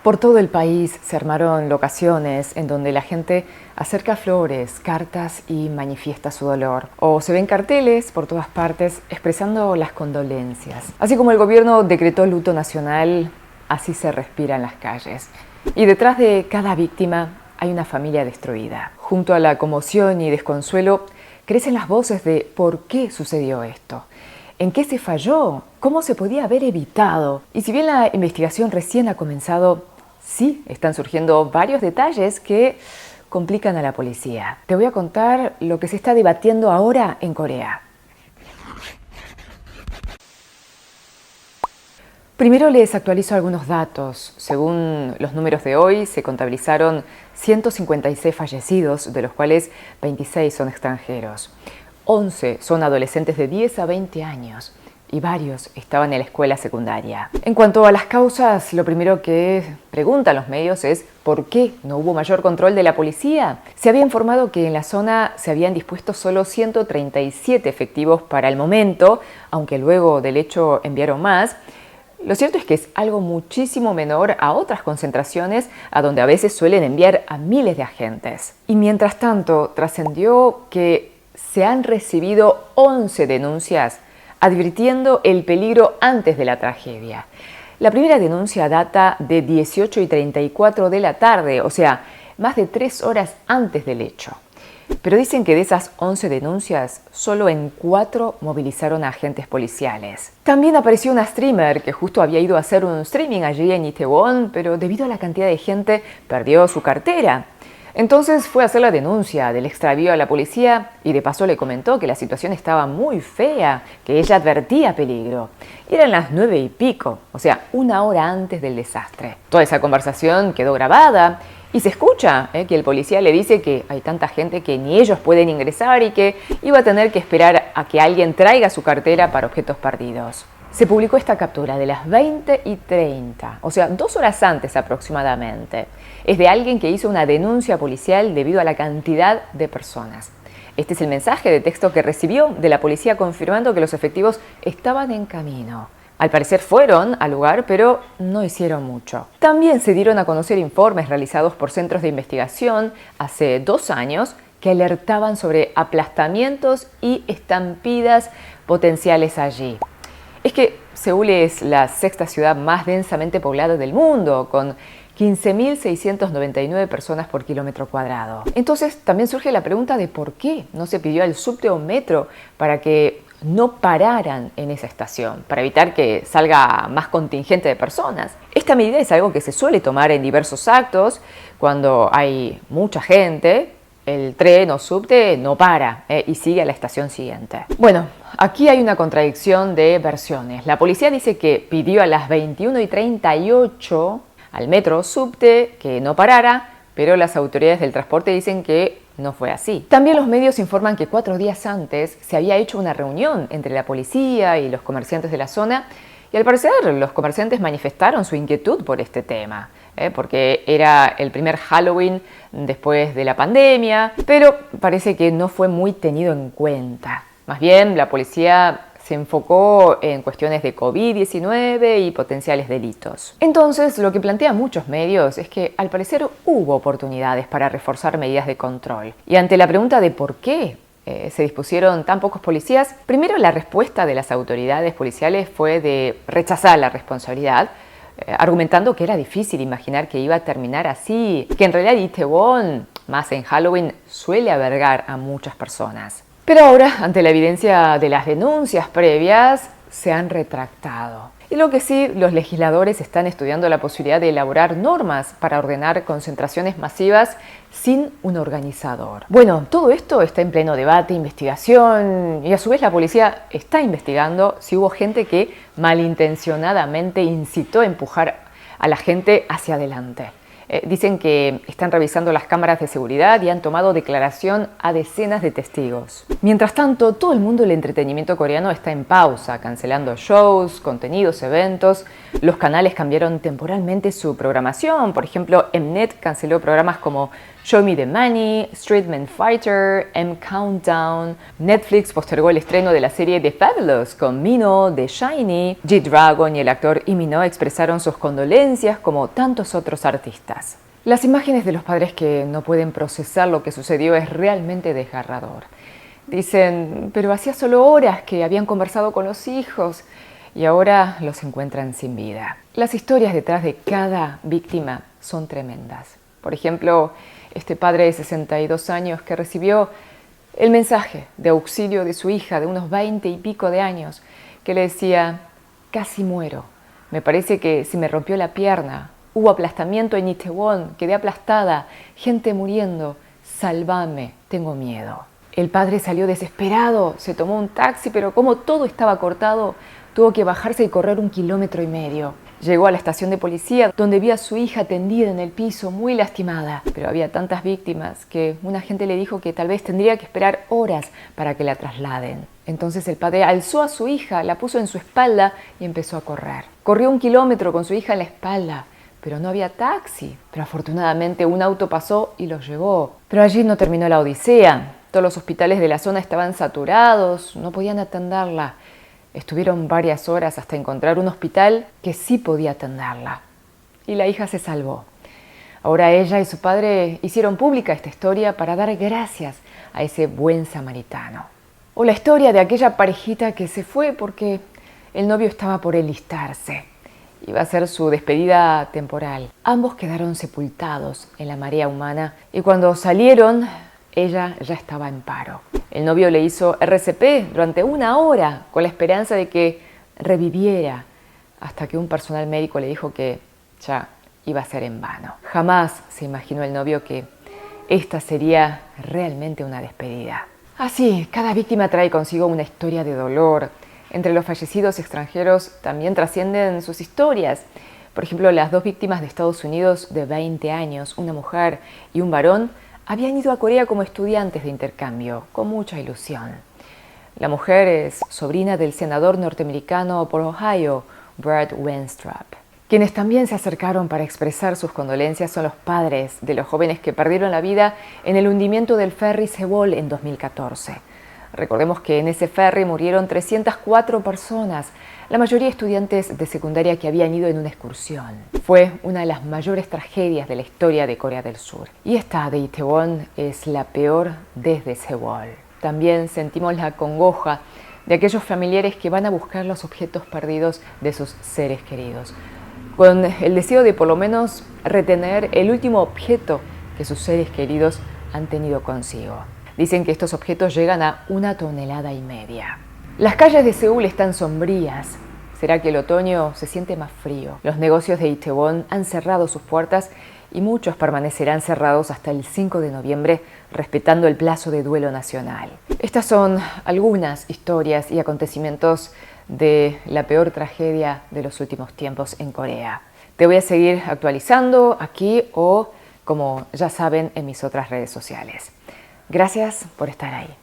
Por todo el país se armaron locaciones en donde la gente acerca flores, cartas y manifiesta su dolor. O se ven carteles por todas partes expresando las condolencias. Así como el gobierno decretó luto nacional, así se respira en las calles. Y detrás de cada víctima hay una familia destruida. Junto a la conmoción y desconsuelo crecen las voces de ¿por qué sucedió esto? ¿En qué se falló? ¿Cómo se podía haber evitado? Y si bien la investigación recién ha comenzado, sí están surgiendo varios detalles que complican a la policía. Te voy a contar lo que se está debatiendo ahora en Corea. Primero les actualizo algunos datos. Según los números de hoy, se contabilizaron 156 fallecidos, de los cuales 26 son extranjeros. 11 son adolescentes de 10 a 20 años y varios estaban en la escuela secundaria. En cuanto a las causas, lo primero que preguntan los medios es ¿por qué no hubo mayor control de la policía? Se había informado que en la zona se habían dispuesto solo 137 efectivos para el momento, aunque luego del hecho enviaron más. Lo cierto es que es algo muchísimo menor a otras concentraciones a donde a veces suelen enviar a miles de agentes. Y mientras tanto, trascendió que se han recibido 11 denuncias advirtiendo el peligro antes de la tragedia. La primera denuncia data de 18:34 de la tarde, o sea, más de 3 horas antes del hecho. Pero dicen que de esas 11 denuncias, solo en 4 movilizaron a agentes policiales. También apareció una streamer que justo había ido a hacer un streaming allí en Itaewon, pero debido a la cantidad de gente perdió su cartera. Entonces fue a hacer la denuncia del extravío a la policía y de paso le comentó que la situación estaba muy fea, que ella advertía peligro. Eran las 9 y pico, o sea, 1 hora antes del desastre. Toda esa conversación quedó grabada y se escucha que el policía le dice que hay tanta gente que ni ellos pueden ingresar y que iba a tener que esperar a que alguien traiga su cartera para objetos perdidos. Se publicó esta captura de las 20:30, o sea, 2 horas antes aproximadamente. Es de alguien que hizo una denuncia policial debido a la cantidad de personas. Este es el mensaje de texto que recibió de la policía confirmando que los efectivos estaban en camino. Al parecer fueron al lugar, pero no hicieron mucho. También se dieron a conocer informes realizados por centros de investigación hace 2 años que alertaban sobre aplastamientos y estampidas potenciales allí. Es que Seúl es la 6ª ciudad más densamente poblada del mundo, con 15.699 personas por kilómetro cuadrado. Entonces también surge la pregunta de por qué no se pidió al subte o metro para que no pararan en esa estación, para evitar que salga más contingente de personas. Esta medida es algo que se suele tomar en diversos actos cuando hay mucha gente. El tren o subte no para y sigue a la estación siguiente. Bueno, aquí hay una contradicción de versiones. La policía dice que pidió a las 21:38 al metro o subte que no parara, pero las autoridades del transporte dicen que no fue así. También los medios informan que 4 días antes se había hecho una reunión entre la policía y los comerciantes de la zona y al parecer los comerciantes manifestaron su inquietud por este tema. Porque era el primer Halloween después de la pandemia, pero parece que no fue muy tenido en cuenta. Más bien, la policía se enfocó en cuestiones de COVID-19 y potenciales delitos. Entonces, lo que plantean muchos medios es que al parecer hubo oportunidades para reforzar medidas de control. Y ante la pregunta de por qué se dispusieron tan pocos policías, primero la respuesta de las autoridades policiales fue de rechazar la responsabilidad, argumentando que era difícil imaginar que iba a terminar así, que en realidad Itaewon, más en Halloween, suele albergar a muchas personas. Pero ahora, ante la evidencia de las denuncias previas, se han retractado. Y lo que sí, los legisladores están estudiando la posibilidad de elaborar normas para ordenar concentraciones masivas sin un organizador. Bueno, todo esto está en pleno debate, investigación, y a su vez la policía está investigando si hubo gente que malintencionadamente incitó a empujar a la gente hacia adelante. Dicen que están revisando las cámaras de seguridad y han tomado declaración a decenas de testigos. Mientras tanto, todo el mundo del entretenimiento coreano está en pausa, cancelando shows, contenidos, eventos. Los canales cambiaron temporalmente su programación. Por ejemplo, Mnet canceló programas como Show Me the Money, Streetman Fighter, M Countdown. Netflix postergó el estreno de la serie The Fabulous con Minho, The Shiny. G-Dragon y el actor Lee Min-ho expresaron sus condolencias como tantos otros artistas. Las imágenes de los padres que no pueden procesar lo que sucedió es realmente desgarrador. Dicen, pero hacía solo horas que habían conversado con los hijos y ahora los encuentran sin vida. Las historias detrás de cada víctima son tremendas. Por ejemplo, este padre de 62 años que recibió el mensaje de auxilio de su hija de unos 20 y pico de años, que le decía, casi muero, me parece que se me rompió la pierna, hubo aplastamiento en Itaewon, quedé aplastada, gente muriendo, sálvame, tengo miedo. El padre salió desesperado, se tomó un taxi, pero como todo estaba cortado, tuvo que bajarse y correr 1,5 kilómetros. Llegó a la estación de policía, donde vio a su hija tendida en el piso, muy lastimada. Pero había tantas víctimas que un agente le dijo que tal vez tendría que esperar horas para que la trasladen. Entonces el padre alzó a su hija, la puso en su espalda y empezó a correr. Corrió 1 kilómetro con su hija en la espalda, pero no había taxi. Pero afortunadamente un auto pasó y los llevó. Pero allí no terminó la odisea. Todos los hospitales de la zona estaban saturados, no podían atenderla. Estuvieron varias horas hasta encontrar un hospital que sí podía atenderla. Y la hija se salvó. Ahora ella y su padre hicieron pública esta historia para dar gracias a ese buen samaritano. O la historia de aquella parejita que se fue porque el novio estaba por enlistarse. Iba a ser su despedida temporal. Ambos quedaron sepultados en la marea humana y cuando salieron, ella ya estaba en paro. El novio le hizo RCP durante 1 hora con la esperanza de que reviviera, hasta que un personal médico le dijo que ya iba a ser en vano. Jamás se imaginó el novio que esta sería realmente una despedida. Así, cada víctima trae consigo una historia de dolor. Entre los fallecidos extranjeros también trascienden sus historias. Por ejemplo, las 2 víctimas de Estados Unidos de 20 años, una mujer y un varón, habían ido a Corea como estudiantes de intercambio, con mucha ilusión. La mujer es sobrina del senador norteamericano por Ohio, Brad Wenstrup. Quienes también se acercaron para expresar sus condolencias son los padres de los jóvenes que perdieron la vida en el hundimiento del ferry Sewol en 2014. Recordemos que en ese ferry murieron 304 personas, la mayoría estudiantes de secundaria que habían ido en una excursión. Fue una de las mayores tragedias de la historia de Corea del Sur. Y esta de Itaewon es la peor desde Sewol. También sentimos la congoja de aquellos familiares que van a buscar los objetos perdidos de sus seres queridos, con el deseo de por lo menos retener el último objeto que sus seres queridos han tenido consigo. Dicen que estos objetos llegan a 1,5 toneladas. Las calles de Seúl están sombrías. ¿Será que el otoño se siente más frío? Los negocios de Itaewon han cerrado sus puertas y muchos permanecerán cerrados hasta el 5 de noviembre, respetando el plazo de duelo nacional. Estas son algunas historias y acontecimientos de la peor tragedia de los últimos tiempos en Corea. Te voy a seguir actualizando aquí o, como ya saben, en mis otras redes sociales. Gracias por estar ahí.